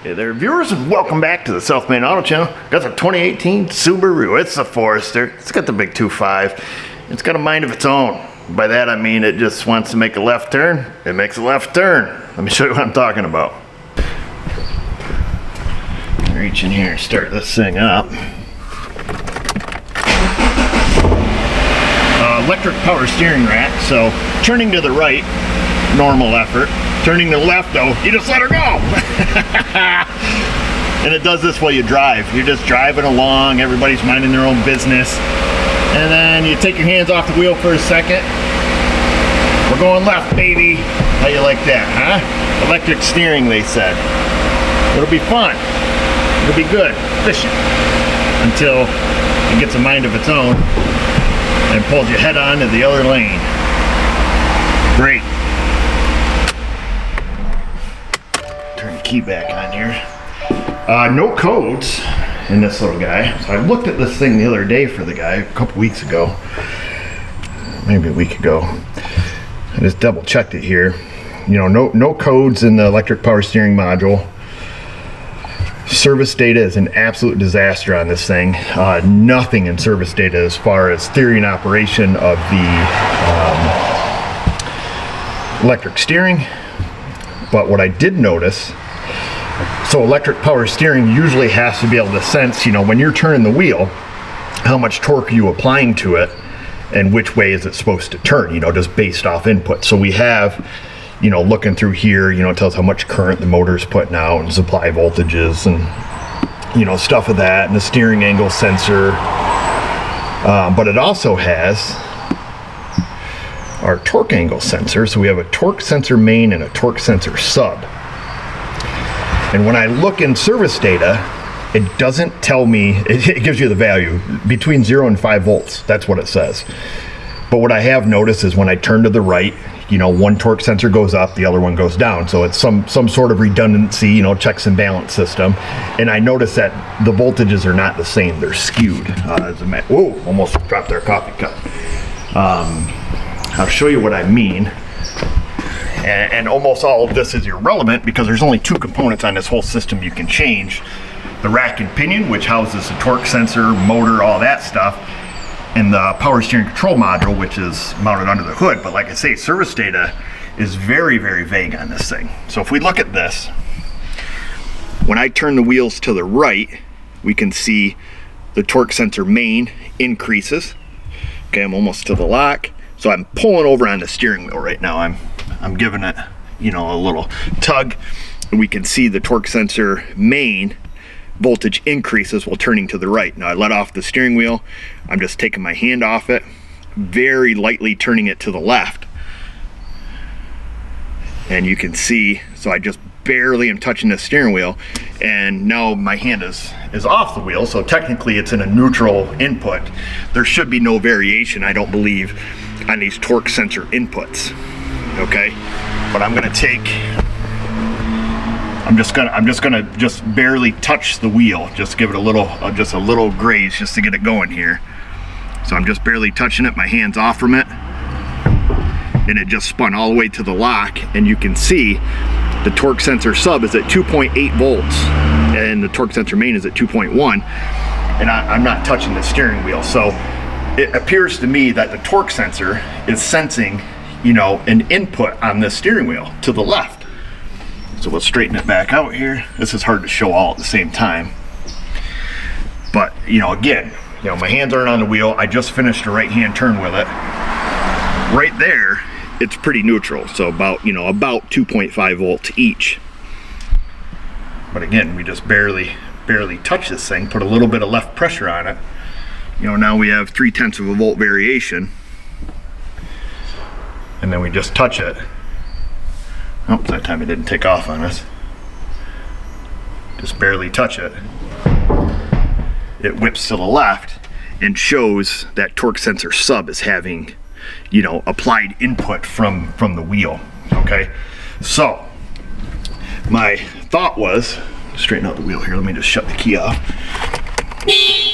Hey there viewers, and welcome back to the South Main Auto Channel. Got the 2018 Subaru. It's a Forester. It's got the big 2.5. It's got a mind of its own. By that I mean it just wants to make a left turn. It makes a left turn. Let me show you what I'm talking about. Reach in here and start this thing up. Electric power steering rack, so turning to the right, normal effort. Turning to the left though, you just let her go. And it does this while you drive. You're just driving along, everybody's minding their own business. And then you take your hands off the wheel for a second. We're going left, baby. How you like that, huh? Electric steering, they said. It'll be fun. It'll be good, efficient. Until it gets a mind of its own and pulls you head on to the other lane. Great. Turn the key back on here. No codes in this little guy. So I looked at this thing the other day for the guy, a couple weeks ago. Maybe a week ago. I just double checked it here. You know, no codes in the electric power steering module. Service data is an absolute disaster on this thing. Nothing in service data as far as theory and operation of the electric steering. But what I did notice, so electric power steering usually has to be able to sense, you know, when you're turning the wheel, how much torque are you applying to it and which way is it supposed to turn, you know, just based off input. So we have, you know, looking through here, you know, it tells how much current the motor's putting out and supply voltages and, you know, stuff of that, and the steering angle sensor. But it also has our torque angle sensor. So we have a torque sensor main and a torque sensor sub. And when I look in service data, it doesn't tell me, it gives you the value between 0 and 5 volts. That's what it says. But what I have noticed is when I turn to the right, you know, one torque sensor goes up, the other one goes down. So it's some sort of redundancy, you know, checks and balance system. And I notice that the voltages are not the same. They're skewed. Whoa, almost dropped their coffee cup. I'll show you what I mean. And almost all of this is irrelevant because there's only two components on this whole system you can change. The rack and pinion, which houses the torque sensor, motor, all that stuff, and the power steering control module, which is mounted under the hood. But like I say, service data is very, very vague on this thing. So if we look at this, when I turn the wheels to the right, we can see the torque sensor main increases. Okay, I'm almost to the lock. So I'm pulling over on the steering wheel right now. I'm giving it, you know, a little tug. And we can see the torque sensor main voltage increases while turning to the right. Now I let off the steering wheel. I'm just taking my hand off it, very lightly turning it to the left. And you can see, so I just barely am touching the steering wheel, and now my hand is off the wheel, so technically it's in a neutral input. There should be no variation, I don't believe, on these torque sensor inputs. Okay, but I'm gonna barely touch the wheel, just give it a little graze just to get it going here. So I'm just barely touching it, my hand's off from it, and it just spun all the way to the lock, and you can see the torque sensor sub is at 2.8 volts and the torque sensor main is at 2.1, and I'm not touching the steering wheel. So it appears to me that the torque sensor is sensing, you know, an input on the steering wheel to the left. So we'll straighten it back out here. This is hard to show all at the same time. But, you know, again, you know, my hands aren't on the wheel. I just finished a right-hand turn with it. Right there, it's pretty neutral. So about 2.5 volts each. But again, we just barely touch this thing, put a little bit of left pressure on it. You know, now we have 0.3 of a volt variation. And then we just touch it. Oh, that time it didn't take off on us. Just barely touch it. It whips to the left and shows that torque sensor sub is having, you know, applied input from the wheel. Okay, so my thought was, straighten out the wheel here. Let me just shut the key off.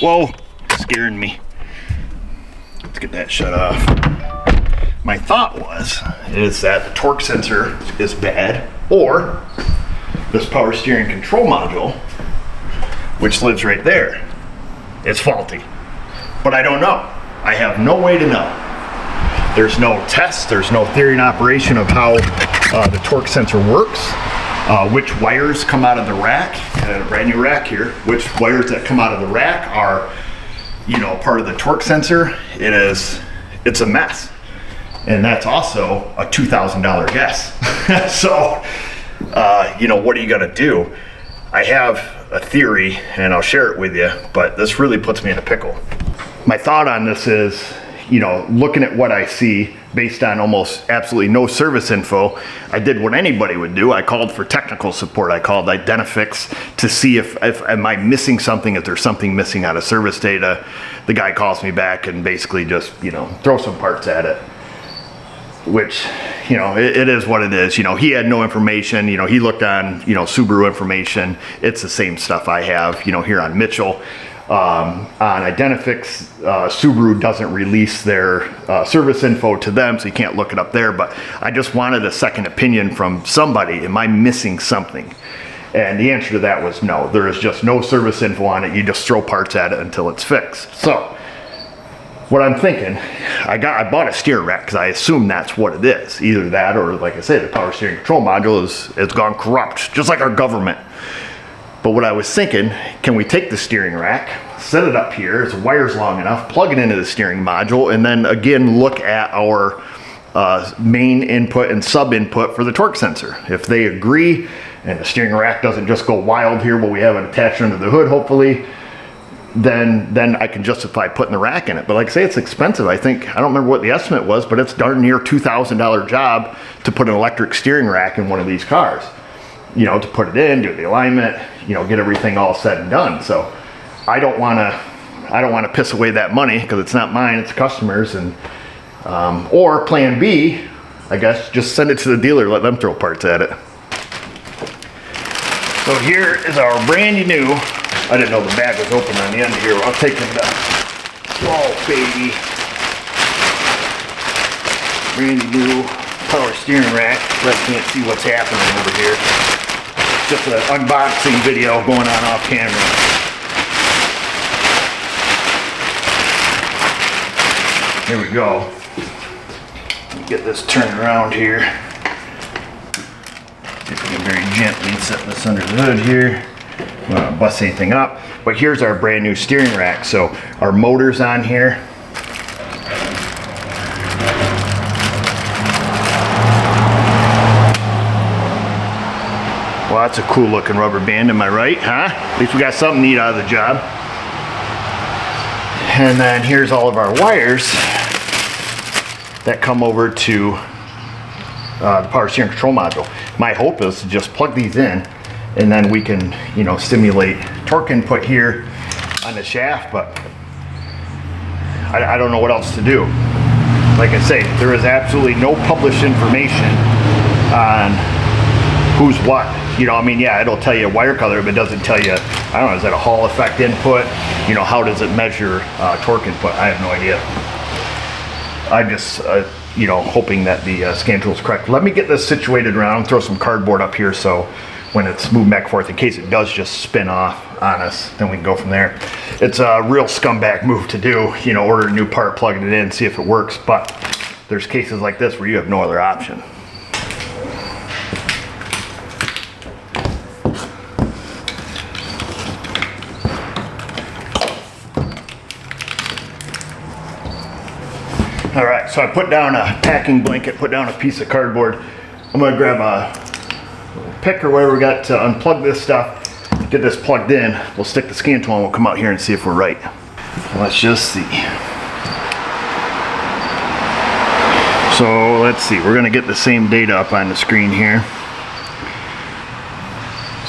Whoa, scaring me. Let's get that shut off. My thought is that the torque sensor is bad, or this power steering control module, which lives right there, is faulty. But I don't know. I have no way to know. There's no test, there's no theory and operation of how the torque sensor works, which wires come out of the rack, and a brand new rack here, which wires that come out of the rack are, you know, part of the torque sensor. It's a mess. And that's also a $2,000 guess. So, you know, what are you gonna do? I have a theory and I'll share it with you, but this really puts me in a pickle. My thought on this is, you know, looking at what I see based on almost absolutely no service info, I did what anybody would do. I called for technical support. I called Identifix to see if am I missing something, if there's something missing out of service data. The guy calls me back and basically just, you know, throw some parts at it. Which, you know, it is what it is. You know, he had no information. You know, he looked on, you know, Subaru information. It's the same stuff I have, you know, here on Mitchell. On Identifix, Subaru doesn't release their service info to them, so you can't look it up there. But I just wanted a second opinion from somebody. Am I missing something? And the answer to that was no. There is just no service info on it. You just throw parts at it until it's fixed. So what I'm thinking, I bought a steer rack because I assume that's what it is. Either that or, like I said, the power steering control module is gone corrupt, just like our government. But what I was thinking, can we take the steering rack, set it up here, it's wires long enough, plug it into the steering module, and then again look at our main input and sub input for the torque sensor. If they agree and the steering rack doesn't just go wild here, but we have it attached under the hood hopefully, then I can justify putting the rack in it. But like I say, it's expensive. I think, I don't remember what the estimate was, but it's darn near $2,000 job to put an electric steering rack in one of these cars. You know, to put it in, do the alignment, you know, get everything all said and done. So I don't want to piss away that money because it's not mine, it's customers. And or plan B, I guess, just send it to the dealer, let them throw parts at it. So here is our brand new, I didn't know the bag was open on the end here. I'll take it up. Oh, baby. Brand new power steering rack. Brett can't see what's happening over here. Just an unboxing video going on off camera. Here we go. Get this turned around here. See if we can very gently set this under the hood here. We don't bust anything up, but here's our brand new steering rack. So our motor's on here. Well, that's a cool looking rubber band, am I right, huh? At least we got something neat out of the job. And then here's all of our wires that come over to the power steering control module. My hope is to just plug these in and then we can, you know, stimulate torque input here on the shaft, but I don't know what else to do. Like I say, there is absolutely no published information on who's what. You know, I mean, yeah, it'll tell you wire color, but it doesn't tell you, I don't know, is that a Hall effect input? You know, how does it measure torque input? I have no idea. I'm just, you know, hoping that the scan tool is correct. Let me get this situated around, throw some cardboard up here so when it's moved back and forth, in case it does just spin off on us, then we can go from there. It's a real scumbag move to do, you know, order a new part, plug it in, see if it works, but there's cases like this where you have no other option. All right, so I put down a packing blanket, put down a piece of cardboard. I'm gonna grab a pick or whatever we got to unplug this stuff, get this plugged in. We'll stick the scan tool and we'll come out here and see if we're right. Let's just see. So let's see, we're gonna get the same data up on the screen here.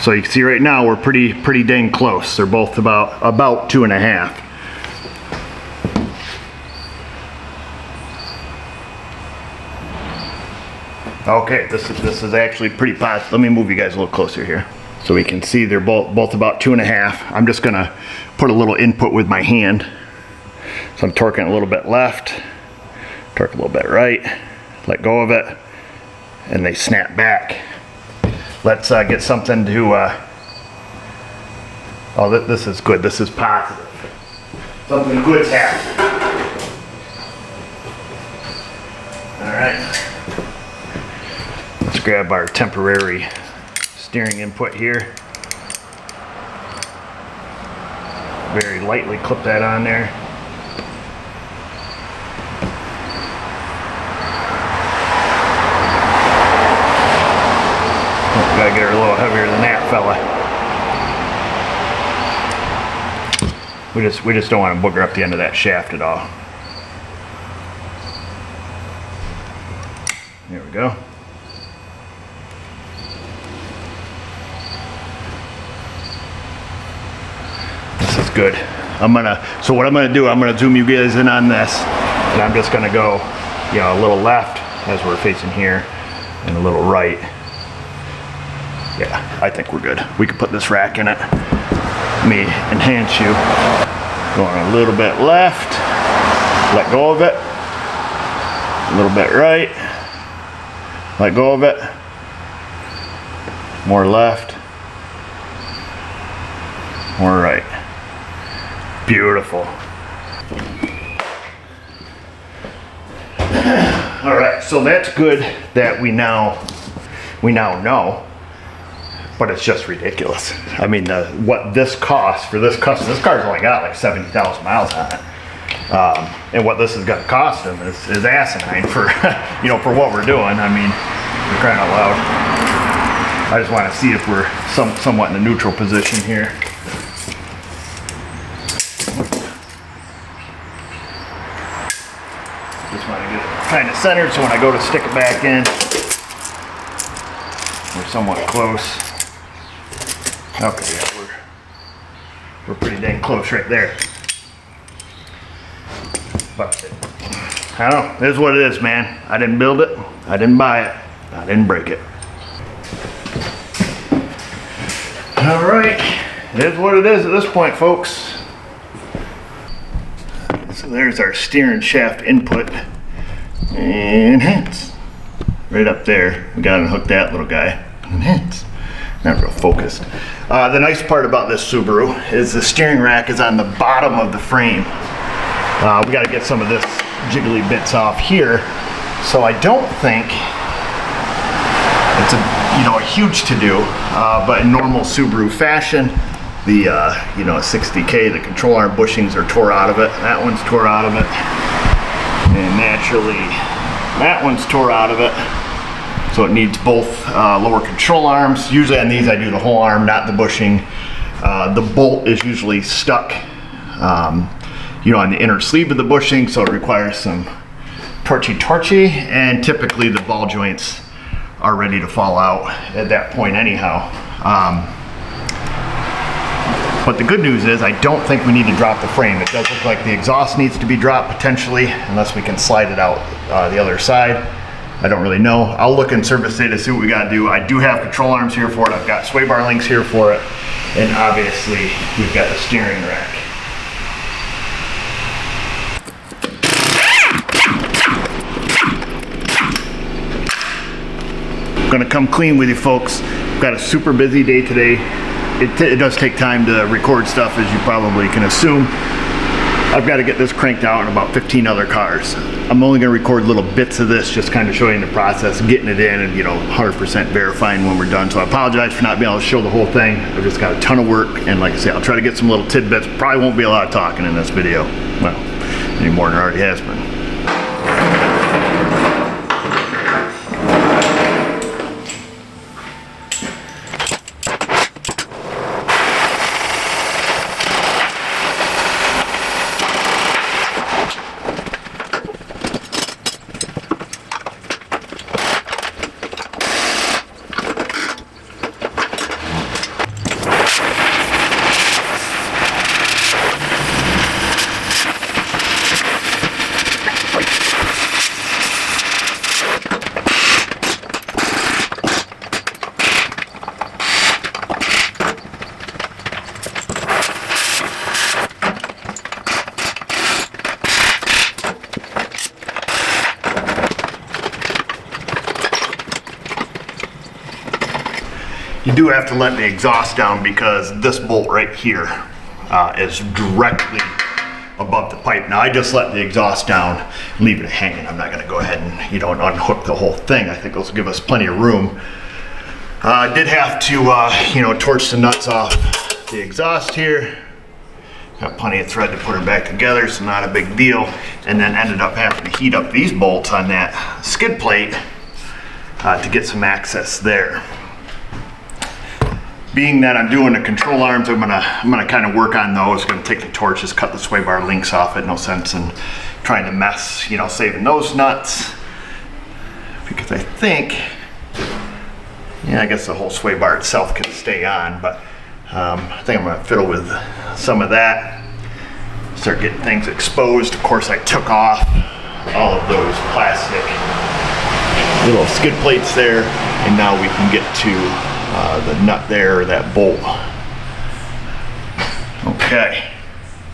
So you can see right now we're pretty dang close. They're both about 2.5. Okay, this is actually pretty positive. Let me move you guys a little closer here. So we can see they're both about 2.5. I'm just gonna put a little input with my hand. So I'm torquing a little bit left, torque a little bit right, let go of it, and they snap back. let's get something to, oh, this is good. This is positive. Something good's happening. All right. Let's grab our temporary steering input here. Very lightly clip that on there. Oh, gotta get her a little heavier than that, fella. We just don't want to booger up the end of that shaft at all. There we go. This is good. So what I'm gonna do, I'm gonna zoom you guys in on this, and I'm just gonna go, you know, a little left as we're facing here, and a little right. Yeah, I think we're good. We can put this rack in it. Let me enhance you. Going a little bit left, let go of it. A little bit right, let go of it. More left, more right. Beautiful. All right, so that's good that we now know. But it's just ridiculous. I mean, what this costs for this customer, this car's only got like 70,000 miles on it. And what this is gonna cost him is asinine for, you know, for what we're doing. I mean, we're crying out loud. I just wanna see if we're somewhat in a neutral position here. Just wanna get it kind of centered so when I go to stick it back in, we're somewhat close. Okay, yeah, we're pretty dang close right there. But I don't know, it is what it is, man. I didn't build it, I didn't buy it, I didn't break it. All right, it is what it is at this point, folks. So there's our steering shaft input. Enhance. Right up there, we gotta unhook that little guy. Enhance. Not real focused. The nice part about this Subaru is the steering rack is on the bottom of the frame. We got to get some of this jiggly bits off here. So I don't think it's a huge to do, but in normal Subaru fashion, the 60K, the control arm bushings are tore out of it. That one's tore out of it, and naturally that one's tore out of it. So it needs both lower control arms. Usually on these I do the whole arm, not the bushing. The bolt is usually stuck on the inner sleeve of the bushing, so it requires some torchy, and typically the ball joints are ready to fall out at that point anyhow. But the good news is I don't think we need to drop the frame. It does look like the exhaust needs to be dropped potentially, unless we can slide it out the other side. I don't really know. I'll look in service data, see what we gotta do. I do have control arms here for it. I've got sway bar links here for it. And obviously, we've got the steering rack. I'm gonna come clean with you folks. I've got a super busy day today. It does take time to record stuff, as you probably can assume. I've got to get this cranked out in about 15 other cars. I'm only going to record little bits of this, just kind of showing the process, getting it in, and 100% verifying when we're done. So I apologize for not being able to show the whole thing. I've just got a ton of work, and like I say, I'll try to get some little tidbits. Probably won't be a lot of talking in this video. Well, any more than there already has been. do have to let the exhaust down because this bolt right here is directly above the pipe. Now I just let the exhaust down, leave it hanging. I'm not gonna go ahead and, you know, unhook the whole thing. I think this will give us plenty of room. I did have to, you know, torch the nuts off the exhaust here. Got plenty of thread to put it back together, so not a big deal. And then ended up having to heat up these bolts on that skid plate to get some access there. Being that I'm doing the control arms, I'm gonna kind of work on those. Gonna take the torch, just cut the sway bar links off it. No sense in trying to mess, you know, saving those nuts. Because I think, yeah, I guess the whole sway bar itself can stay on, but I think I'm gonna fiddle with some of that. Start getting things exposed. Of course, I took off all of those plastic little skid plates there, and now we can get to the nut there, or that bolt. Okay,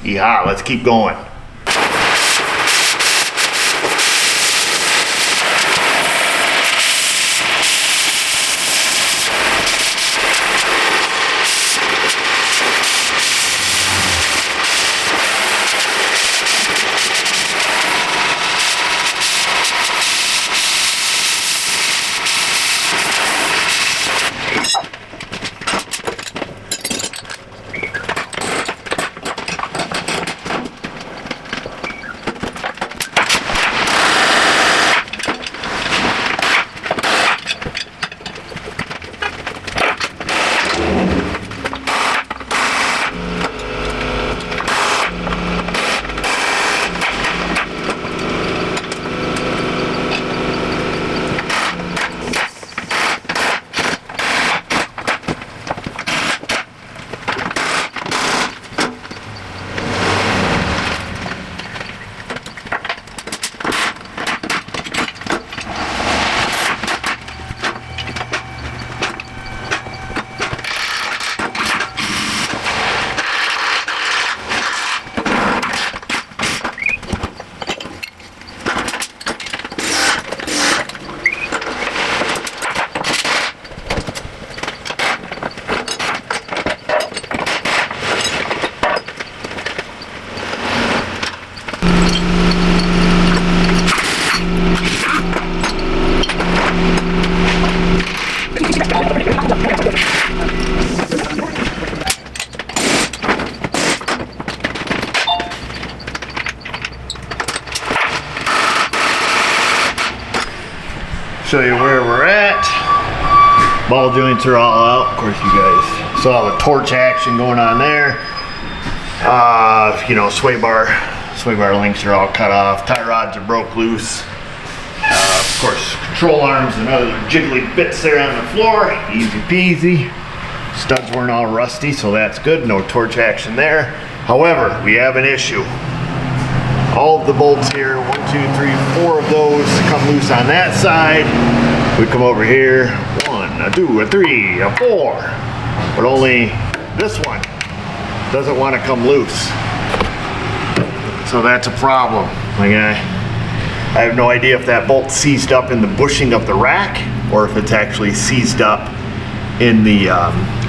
yeah, let's keep going. Show you where we're at. Ball joints are all out. Of course, you guys saw the torch action going on there. You know, sway bar links are all cut off. Tie rods are broke loose. Of course, control arms and other jiggly bits there on the floor. Easy peasy. Studs weren't all rusty, so that's good. No torch action there. However, we have an issue. All of the bolts here, 1, 2, 3, 4 of those come loose on that side. We come over here, 1, a 2, a 3, a 4, but only this one doesn't want to come loose. So that's a problem. Like I have no idea if that bolt seized up in the bushing of the rack or if it's actually seized up in the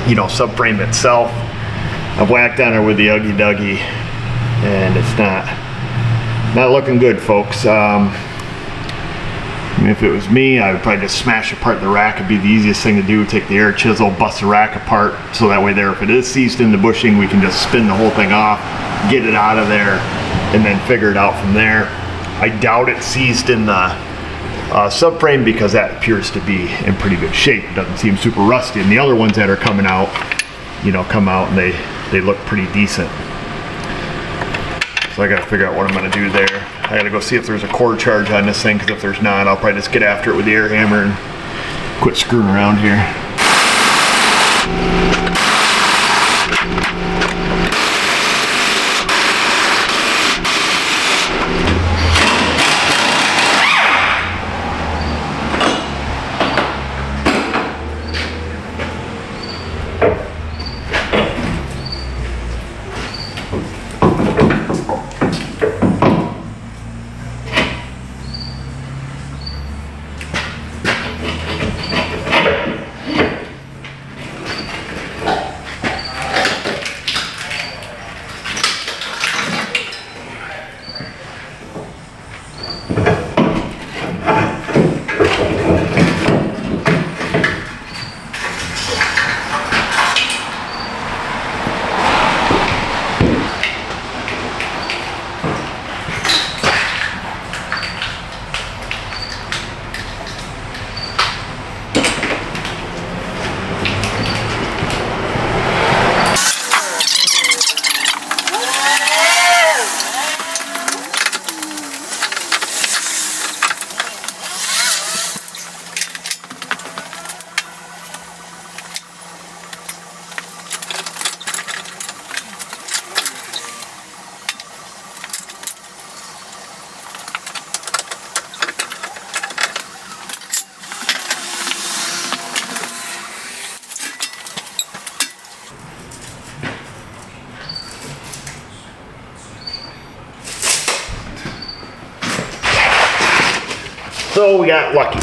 you know, subframe itself. I've whacked on her with the Uggy Duggy, and it's not looking good, folks. If it was me, I would probably just smash apart the rack. It'd be the easiest thing to do. Take the air chisel, bust the rack apart, so that way there, if it is seized in the bushing, we can just spin the whole thing off, get it out of there, and then figure it out from there. I doubt it's seized in the subframe because that appears to be in pretty good shape. It doesn't seem super rusty. And the other ones that are coming out, you know, come out and they look pretty decent. So I gotta figure out what I'm gonna do there. I gotta go see if there's a core charge on this thing, because if there's not, I'll probably just get after it with the air hammer and quit screwing around here. So we got lucky.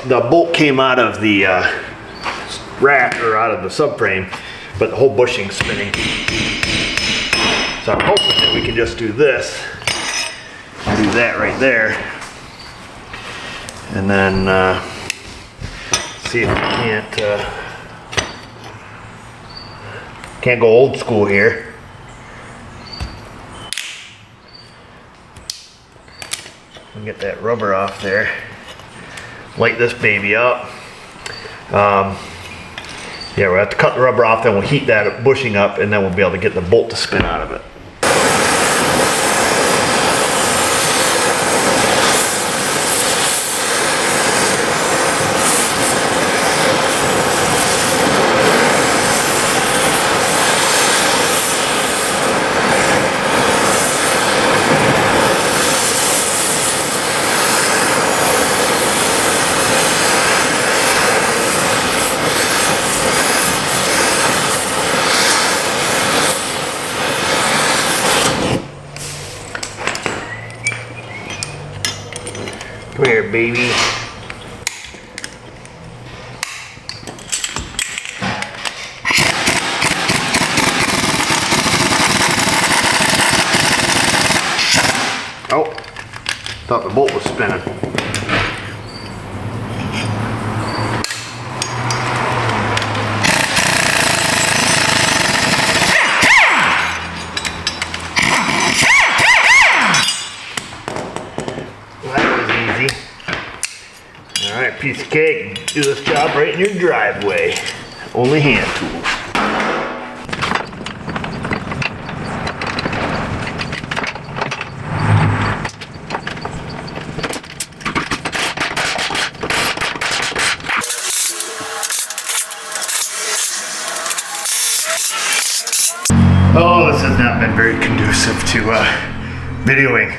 The bolt came out of the rack, or out of the subframe, but the whole bushing's spinning. So I'm hoping that we can just do this, and do that right there, and then see if we can't go old school here. And get that rubber off there. Light this baby up. Yeah, we'll have to cut the rubber off, then we'll heat that bushing up, and then we'll be able to get the bolt to spin out of it. Come here, baby. Oh, thought the bolt was spinning. Alright, piece of cake, do this job right in your driveway. Only hand tools. Oh, this has not been very conducive to videoing.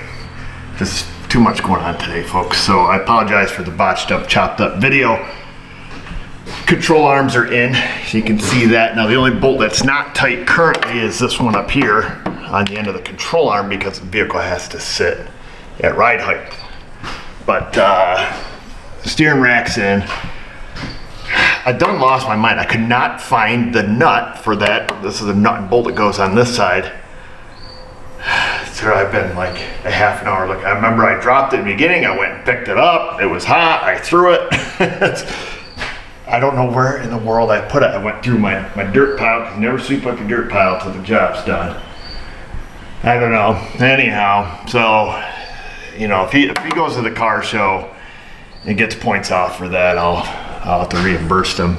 Just too much going on today, folks, so I apologize for the botched up, chopped up video. Control arms are in, so you can see that. Now the only bolt that's not tight currently is this one up here on the end of the control arm, because the vehicle has to sit at ride height. But the steering rack's in. I done lost my mind. I could not find the nut for that. This is a nut and bolt that goes on this side. So I've been like a half an hour looking. I remember I dropped it in the beginning. I went and picked it up. It was hot. I threw it. I don't know where in the world I put it. I went through my dirt pile, because you never sweep up your dirt pile till the job's done. I don't know. Anyhow, so, you know, if he goes to the car show and gets points off for that, I'll have to reimburse him.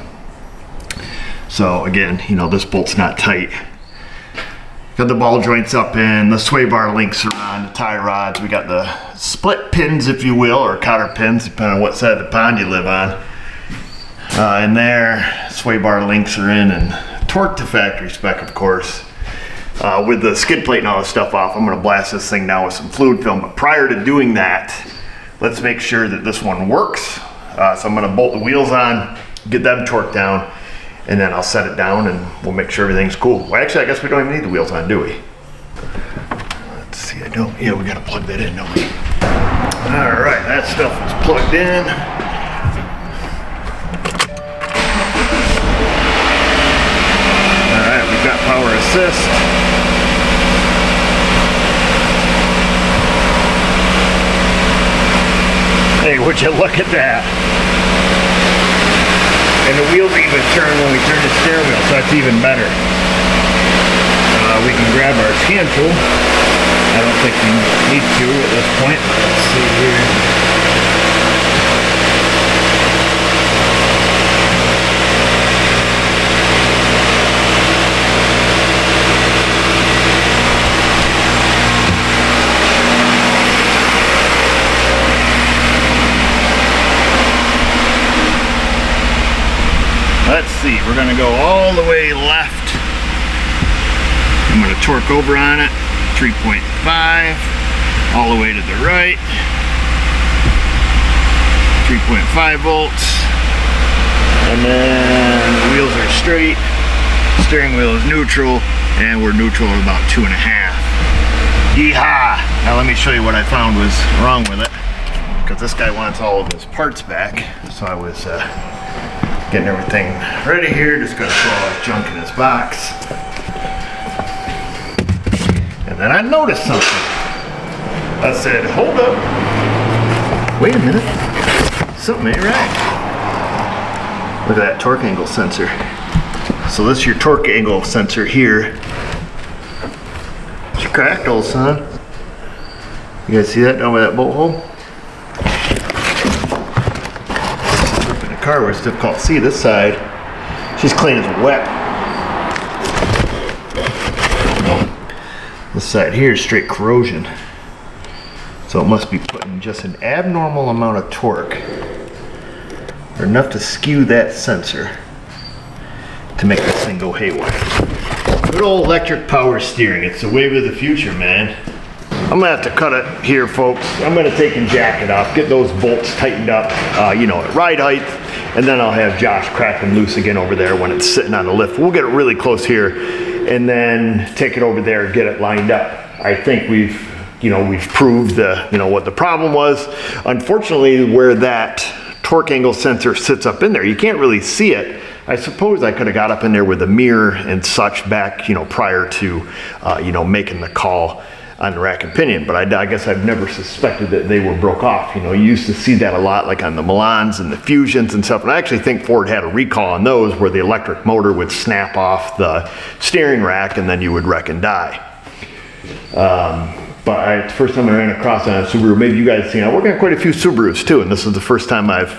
So again, you know, this bolt's not tight. Got the ball joints up in, the sway bar links are on, the tie rods. We got the split pins, if you will, or cotter pins, depending on what side of the pond you live on. In there, sway bar links are in, and torque to factory spec, of course. With the skid plate and all this stuff off, I'm gonna blast this thing now with some fluid film. But prior to doing that, let's make sure that this one works. So I'm gonna bolt the wheels on, get them torqued down, and then I'll set it down and we'll make sure everything's cool. Well, actually, I guess we don't even need the wheels on, do we? Let's see, I don't. Yeah, we gotta plug that in, don't we? All right, that stuff is plugged in. All right, we've got power assist. Hey, would you look at that? And the wheels even turn when we turn the steering wheel, so that's even better. We can grab our hand tool. I don't think we need to at this point. Let's see here. Let's see, we're gonna go all the way left. I'm gonna torque over on it, 3.5, all the way to the right, 3.5 volts, and then the wheels are straight, steering wheel is neutral, and we're neutral at about 2.5. Yeehaw! Now let me show you what I found was wrong with it. because this guy wants all of his parts back. So I was getting everything ready here, just gonna throw all his junk in his box. And then I noticed something. I said, hold up. Wait a minute. Something ain't right. Look at that torque angle sensor. So this is your torque angle sensor here. It's cracked, old son. You guys see that down by that bolt hole? In the car where it's difficult to see this side. She's clean as wet. This side here is straight corrosion. So it must be putting just an abnormal amount of torque, or enough to skew that sensor to make this thing go haywire. Good old electric power steering. It's the wave of the future, man. I'm gonna have to cut it here, folks. I'm gonna take and jack it up, get those bolts tightened up, you know, at ride height, and then I'll have Josh crack them loose again over there when it's sitting on the lift. We'll get it really close here, and then take it over there and get it lined up. I think we've proved what the problem was. Unfortunately, where that torque angle sensor sits up in there, you can't really see it. I suppose I could have got up in there with a mirror and such back, prior to, making the call on the rack and pinion, but I guess I've never suspected that they were broke off. You used to see that a lot, like on the Milans and the Fusions and stuff, and I actually think Ford had a recall on those where the electric motor would snap off the steering rack and then you would wreck and die. But it's the first time I ran across on a Subaru. Maybe you guys have seen, I work on quite a few Subarus too, and this is the first time I've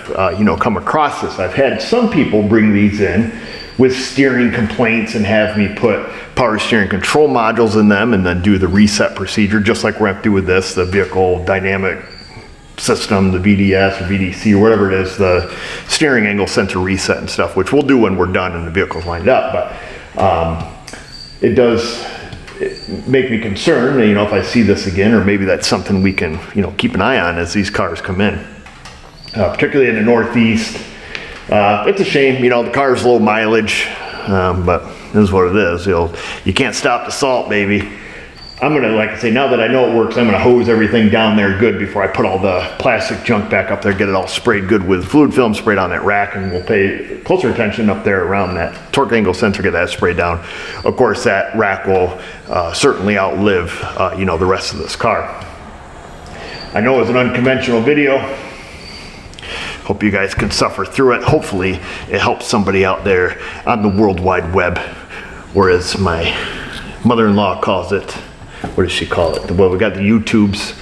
come across this. I've had some people bring these in with steering complaints and have me put power steering control modules in them and then do the reset procedure, just like we're going to do with this, the vehicle dynamic system, the VDS or VDC or whatever it is, the steering angle sensor reset and stuff, which we'll do when we're done and the vehicle's lined up. But it does make me concerned, if I see this again, or maybe that's something we can, keep an eye on as these cars come in, particularly in the Northeast. It's a shame, the car's low mileage, but this is what it is. You can't stop the salt, baby. I'm gonna, like I say, now that I know it works, I'm gonna hose everything down there good before I put all the plastic junk back up there, get it all sprayed good with fluid film sprayed on that rack, and we'll pay closer attention up there around that torque angle sensor, get that sprayed down. Of course, that rack will certainly outlive, the rest of this car. I know it's an unconventional video. Hope you guys can suffer through it. Hopefully it helps somebody out there on the World Wide Web, or as my mother-in-law calls it, what does she call it? Well, we got the YouTubes.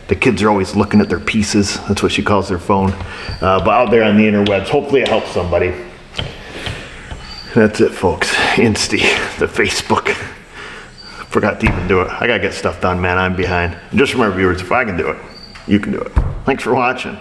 The kids are always looking at their pieces. That's what she calls their phone. But out there on the interwebs, hopefully it helps somebody. That's it, folks. Insty, the Facebook. Forgot to even do it. I gotta get stuff done, man. I'm behind. And just remember, viewers, if I can do it, you can do it. Thanks for watching.